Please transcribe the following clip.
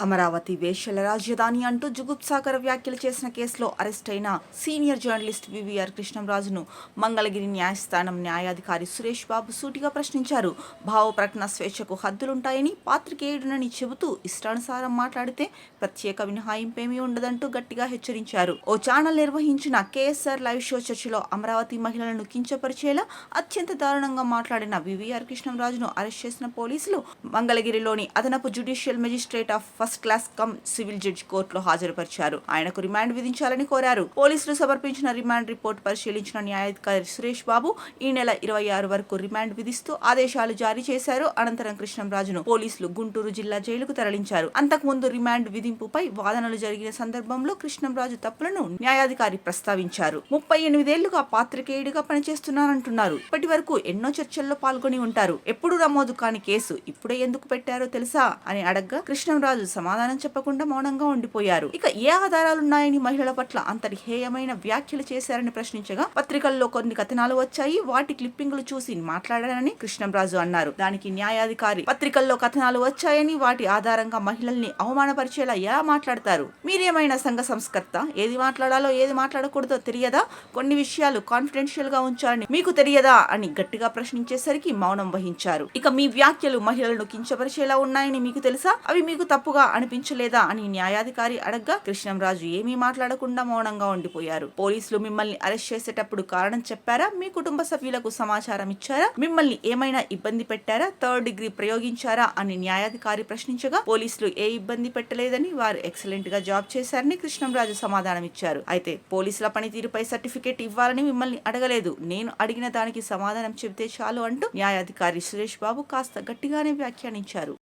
అమరావతి వేశ్యల రాజధాని అంటూ జుగుప్సాకర వ్యాఖ్యలు చేసిన కేసులో అరెస్ట్ అయిన సీనియర్ జర్నలిస్ట్ వివిఆర్ కృష్ణంరాజును మంగళగిరి న్యాయస్థానం న్యాయాధికారి సురేష్ బాబు సూటిగా ప్రశ్నించారు. భావ ప్రకటన స్వేచ్ఛకు హద్దులుంటాయని, పాత్రికేయుడునని చెబుతూ ఇష్టానుసారం మాట్లాడితే ప్రత్యేక మినహాయింపేమీ ఉండదంటూ గట్టిగా హెచ్చరించారు. ఓ ఛానల్ నిర్వహించిన కేఎస్ఆర్ లైవ్ షో చర్చలో అమరావతి మహిళలను కించపరిచేలా అత్యంత దారుణంగా మాట్లాడిన వివిఆర్ కృష్ణంరాజును అరెస్ట్ చేసిన పోలీసులు మంగళగిరిలోని అదనపు judicial magistrate of first class come civil judge కోర్టులో హాజరుపరిచారు. ఆయనకు రిమాండ్ విధించాలని కోరారు. పోలీసులు సమర్పించిన రిమాండ్ రిపోర్ట్ పరిశీలించిన న్యాయాధికారి సురేష్ బాబు ఈ నెల 26 వరకు రిమాండ్ విధిస్తూ ఆదేశాలు జారీ చేశారు. అనంతరం కృష్ణంరాజును పోలీసులు గుంటూరు జిల్లా జైలుకు తరలించారు. అంతకుముందు రిమాండ్ విధింపుపై వాదనలు జరిగిన సందర్భంలో కృష్ణంరాజు తప్పులను న్యాయాధికారి ప్రస్తావించారు. 38 ఏళ్లుగా పాత్రికేయుడిగా పనిచేస్తున్నానంటున్నారు. ఇప్పటి వరకు ఎన్నో చర్చల్లో పాల్గొని ఉంటారు. ఎప్పుడు నమోదు కాని కేసు ఇప్పుడే ఎందుకు పెట్టారో తెలుసా అని అడగ్గా కృష్ణంరాజు సమాధానం చెప్పకుండా మౌనంగా ఉండిపోయారు. ఇక ఏ ఆధారాలున్నాయని మహిళల పట్ల అంతటి హేయమైన వ్యాఖ్యలు చేశారని ప్రశ్నించగా, పత్రికల్లో కొన్ని కథనాలు వచ్చాయి, వాటి క్లిప్పింగ్లు చూసి మాట్లాడారని కృష్ణంరాజు అన్నారు. దానికి న్యాయాధికారి, పత్రికల్లో కథనాలు వచ్చాయని వాటి ఆధారంగా మహిళల్ని అవమానపరిచేలా ఎలా మాట్లాడతారు? మీరేమైనా సంఘ సంస్కర్త? ఏది మాట్లాడాలో ఏది మాట్లాడకూడదో తెలియదా? కొన్ని విషయాలు కాన్ఫిడెన్షియల్ గా ఉంచాలని మీకు తెలియదా అని గట్టిగా ప్రశ్నించేసరికి మౌనం వహించారు. ఇక మీ వ్యాఖ్యలు మహిళలను కించపరిచేలా ఉన్నాయని మీకు తెలుసా? అవి మీకు తప్పుగా అనిపించలేదా అని న్యాయాధికారి అడగ్గా కృష్ణంరాజు ఏమీ మాట్లాడకుండా మౌనంగా ఉండిపోయారు. పోలీసులు మిమ్మల్ని అరెస్ట్ చేసేటప్పుడు కారణం చెప్పారా? మీ కుటుంబ సభ్యులకు సమాచారం ఇచ్చారా? మిమ్మల్ని ఏమైనా ఇబ్బంది పెట్టారా? 3rd డిగ్రీ ప్రయోగించారా అని న్యాయాధికారి ప్రశ్నించగా, పోలీసులు ఏ ఇబ్బంది పెట్టలేదని, వారు ఎక్సలెంట్ గా జాబ్ చేశారని కృష్ణంరాజు సమాధానం ఇచ్చారు. అయితే పోలీసుల పనితీరుపై సర్టిఫికేట్ ఇవ్వాలని మిమ్మల్ని అడగలేదు, నేను అడిగిన దానికి సమాధానం చెబితే చాలు అంటూ న్యాయాధికారి సురేష్ బాబు కాస్త గట్టిగానే వ్యాఖ్యానించారు.